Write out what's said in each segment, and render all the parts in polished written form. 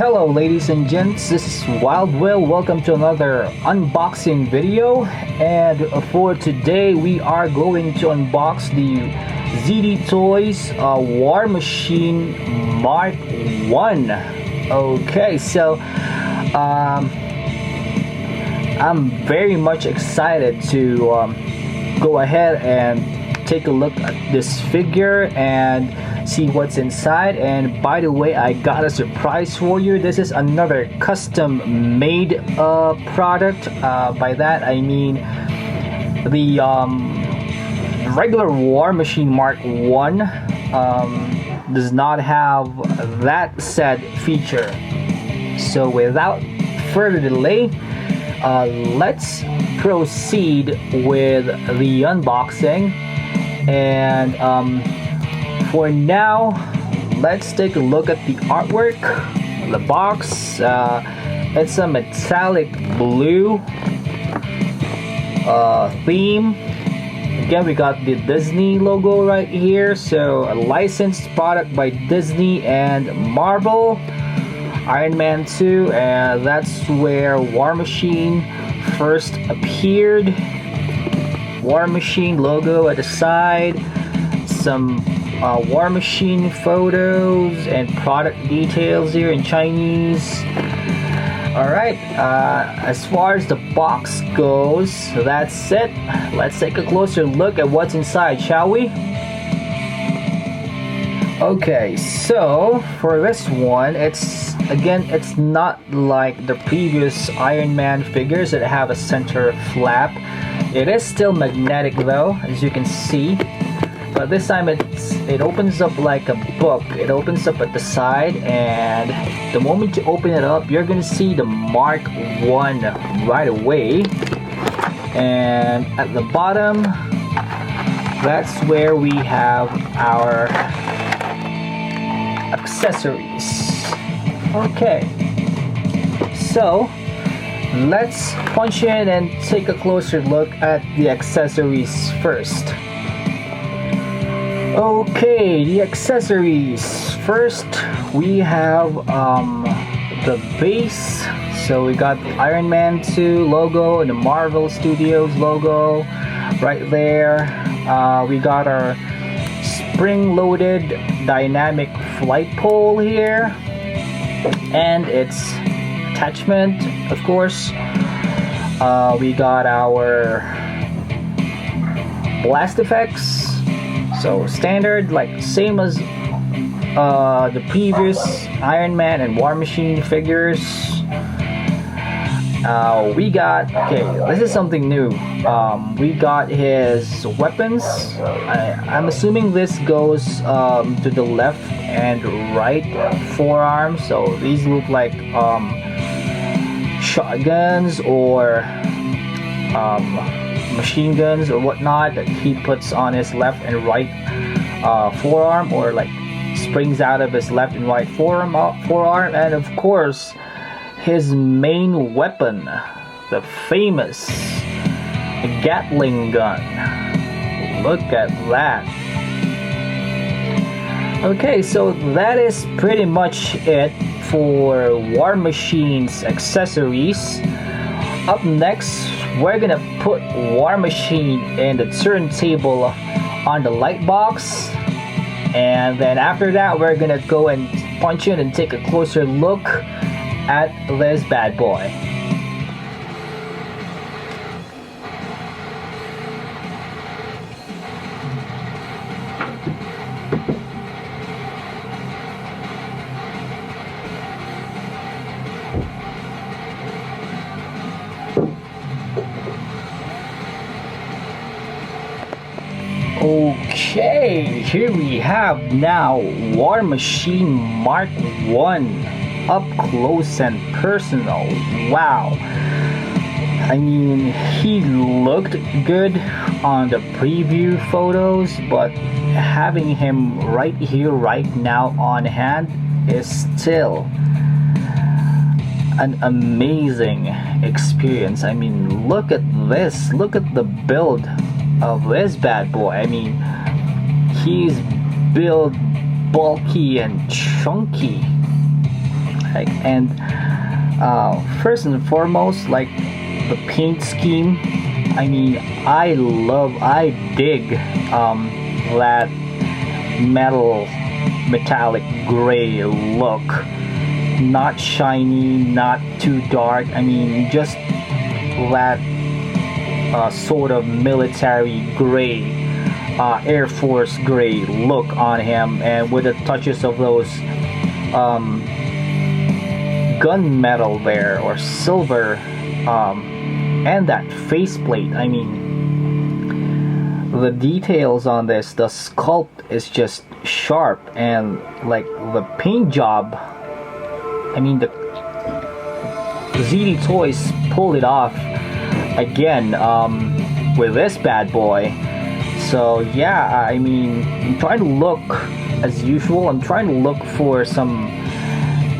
Hello ladies and gents, this is Wild Will. Welcome to another unboxing video, and for today we are going to unbox the ZD Toys War Machine Mark 1. Okay, so I'm very much excited to go ahead and take a look at this figure and see what's inside. And by the way, I got a surprise for you. This is another custom made product. By that I mean the regular War Machine Mark 1 does not have that said feature. So without further delay, let's proceed with the unboxing. And for now, let's take a look at the artwork. The box, it's a metallic blue theme. Again, we got the Disney logo right here, so a licensed product by Disney and Marvel. Iron Man 2, and that's where War Machine first appeared. War Machine logo at the side, some War Machine photos and product details here in Chinese. Alright, as far as the box goes, that's it. Let's take a closer look at what's inside, shall we? Okay, so for this one, it's not like the previous Iron Man figures that have a center flap. It is still magnetic though, as you can see. But this time it opens up like a book. It opens up at the side, and the moment you open it up, you're gonna see the Mark 1 right away. And at the bottom, that's where we have our accessories. Okay, so let's punch in and take a closer look at the accessories first. Okay, the accessories. First, we have the base. So we got the Iron Man 2 logo and the Marvel Studios logo right there. We got our spring-loaded dynamic flight pole here, and its attachment, of course. We got our blast effects. So standard, like same as the previous Iron Man and War Machine figures. We got, okay, this is something new. We got his weapons. I'm assuming this goes to the left and right forearm. So these look like shotguns or machine guns or whatnot that he puts on his left and right forearm, or like springs out of his left and right forearm. And of course, his main weapon, the famous Gatling gun. Look at that. Okay, so that is pretty much it for War Machine's accessories. Up next, we're gonna put War Machine in the turntable on the light box, and then after that we're gonna go and punch in and take a closer look at this bad boy. Okay, here we have now War Machine Mark 1 up close and personal. Wow, I mean, he looked good on the preview photos, but having him right here right now on hand is still an amazing experience. I mean, look at this, look at the build of this bad boy. I mean, he's built bulky and chunky. heck. And first and foremost, like the paint scheme, I mean, I dig that metallic gray look. Not shiny, not too dark. I mean, just that sort of military gray, Air Force gray look on him, and with the touches of those gunmetal there, or silver, and that faceplate. I mean, the details on this, the sculpt is just sharp, and like the paint job, I mean, the ZD Toys pulled it off again with this bad boy. So yeah, I mean, I'm trying to look as usual. I'm trying to look for some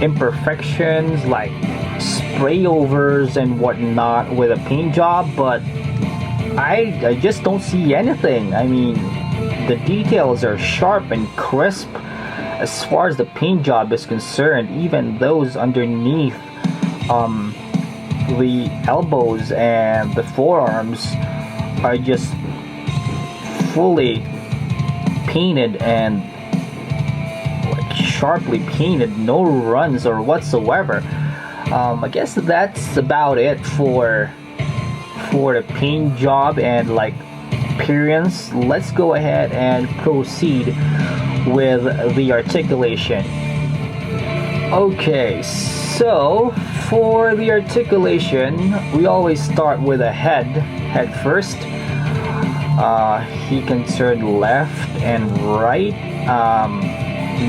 imperfections like spray overs and whatnot with a paint job, but I just don't see anything. I mean, the details are sharp and crisp as far as the paint job is concerned. Even those underneath the elbows and the forearms are just fully painted and like sharply painted, no runs or whatsoever. I guess that's about it for the paint job and like appearance. Let's go ahead and proceed with the articulation. Okay, so for the articulation, we always start with a head first. He can turn left and right.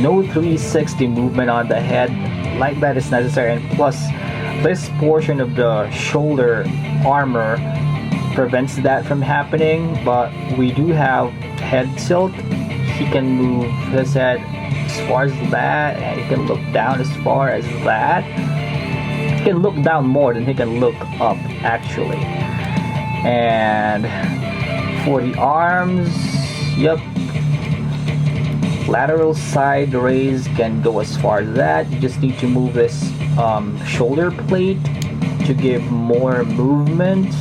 No 360 movement on the head, like that is necessary, and plus this portion of the shoulder armor prevents that from happening. But we do have head tilt. He can move his head as far as that, and he can look down as far as that. He can look down more than he can look up, actually. And for the arms, yep, lateral side raise can go as far as that. You just need to move this shoulder plate to give more movement,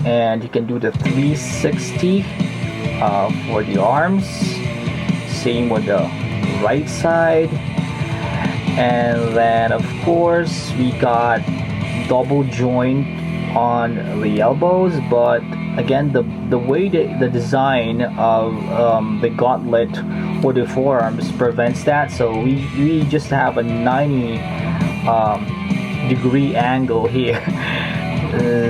and you can do the 360 for the arms. Same with the right side. And then of course we got double joint on the elbows, but again, the way the design of the gauntlet or the forearms prevents that, so we just have a 90 degree angle here.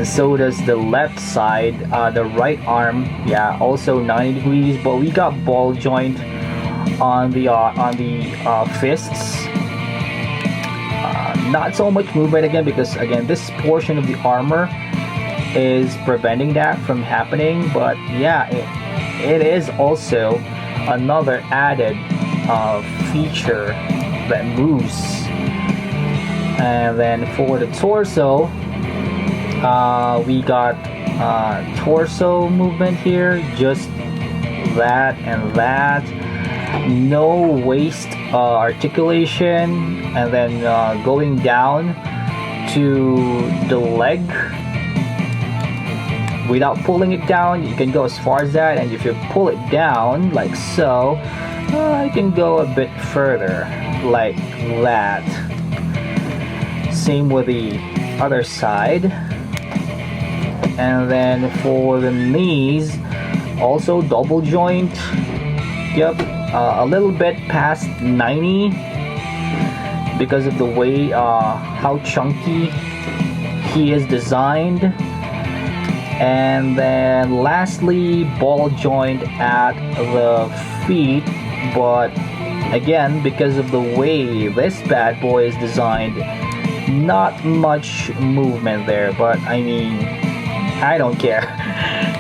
So does the left side. The right arm, yeah, also 90 degrees, but we got ball joint on the fists. Not so much movement again, because again, this portion of the armor is preventing that from happening. But yeah, it is also another added feature that moves. And then for the torso, we got torso movement here, just that and that. No waist articulation, and then going down to the leg without pulling it down. You can go as far as that, and if you pull it down like so, you can go a bit further like that. Same with the other side. And then for the knees, also double joint. Yep, a little bit past 90 because of the way how chunky he is designed. And then lastly, ball joint at the feet, but again, because of the way this bad boy is designed, not much movement there. But I mean, I don't care.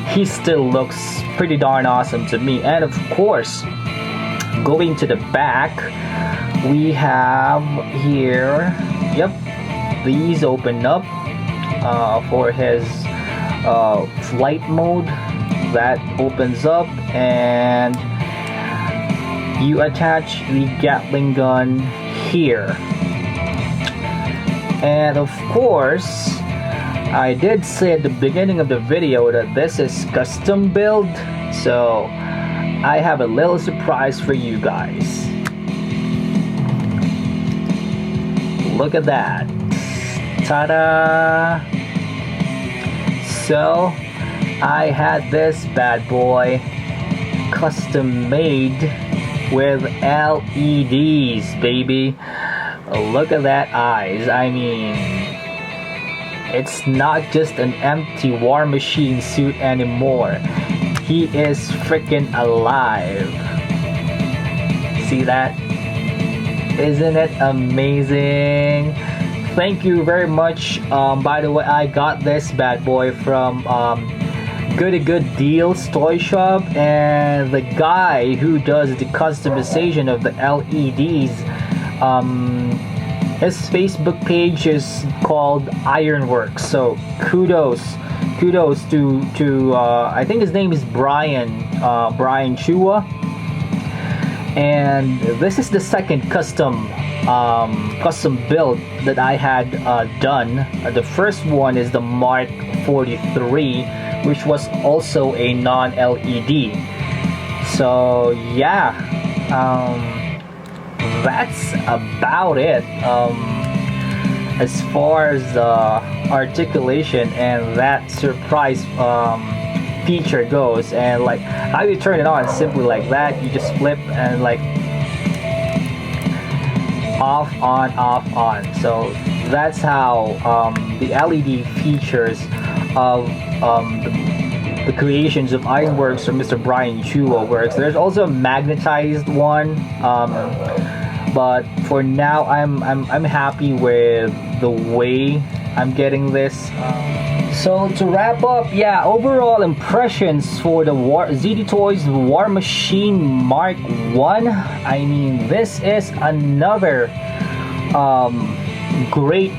He still looks pretty darn awesome to me. And of course, going to the back, we have here, yep, these open up for his flight mode. That opens up, and you attach the Gatling gun here. And of course, I did say at the beginning of the video that this is custom build, so I have a little surprise for you guys. Look at that. Ta-da! So I had this bad boy custom made with LEDs, baby. Look at that eyes. I mean, it's not just an empty War Machine suit anymore. He is freaking alive. See that? Isn't it amazing? Thank you very much. By the way, I got this bad boy from Goody Good Deals Toy Shop, and the guy who does the customization of the LEDs, his Facebook page is called Ironworks. So kudos to I think his name is Brian Chua. And this is the second custom build that I had done. The first one is the Mark 43, which was also a non-LED. So yeah, that's about it as far as articulation and that surprise feature goes. And like how you turn it on, simply like that, you just flip and like off on. So that's how the LED features of the creations of Ironworks from Mr. Brian Chua works. There's also a magnetized one, but for now I'm happy with the way I'm getting this. So to wrap up, yeah, overall impressions for the ZD Toys War Machine Mark 1. I mean, this is another great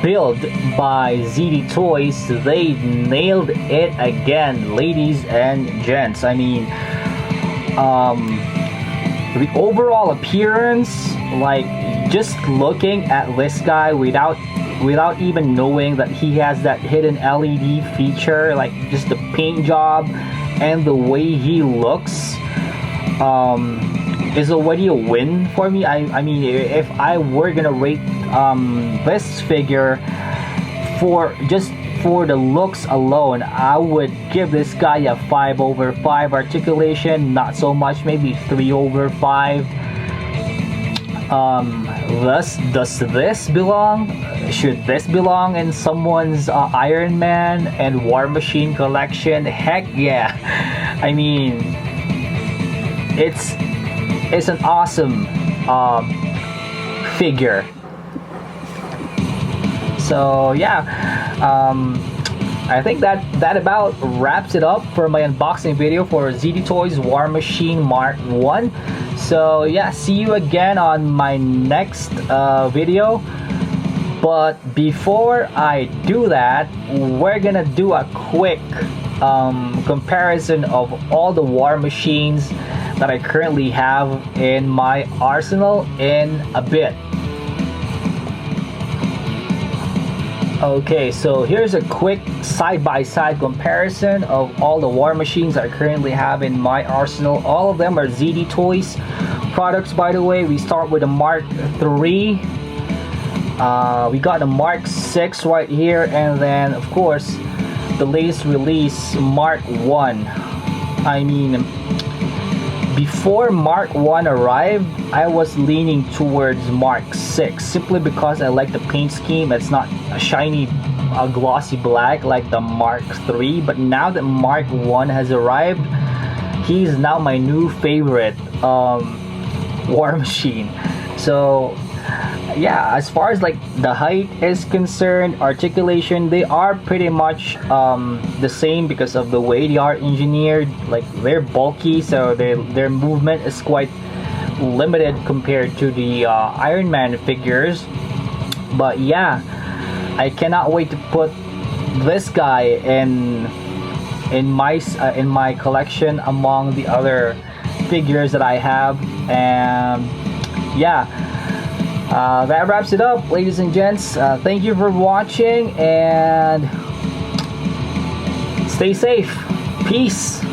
build by ZD Toys. They nailed it again, ladies and gents. I mean, the overall appearance, like just looking at this guy without even knowing that he has that hidden LED feature, like just the paint job and the way he looks, is already a win for me. I mean, if I were gonna rate this figure for the looks alone, I would give this guy a 5/5. Articulation, not so much, maybe 3/5. Does this belong? Should this belong in someone's Iron Man and War Machine collection? Heck yeah! I mean, it's an awesome figure. So yeah, I think that about wraps it up for my unboxing video for ZD Toys War Machine Mark 1. So yeah, see you again on my next video. But before I do that, we're gonna do a quick comparison of all the War Machines that I currently have in my arsenal in a bit. Okay, so here's a quick side-by-side comparison of all the War Machines I currently have in my arsenal. All of them are ZD Toys products, by the way. We start with the Mark 3. We got the Mark 6 right here, and then of course the latest release Mark 1. I mean, before Mark 1 arrived, I was leaning towards Mark 6 simply because I like the paint scheme. It's not a shiny, glossy black like the Mark 3. But now that Mark 1 has arrived, he's now my new favorite War Machine. So yeah, as far as like the height is concerned, articulation, they are pretty much the same because of the way they are engineered. Like they're bulky, so their movement is quite limited compared to the Iron Man figures. But yeah, I cannot wait to put this guy in my collection among the other figures that I have. And yeah, That wraps it up, ladies and gents. Thank you for watching, and stay safe. Peace.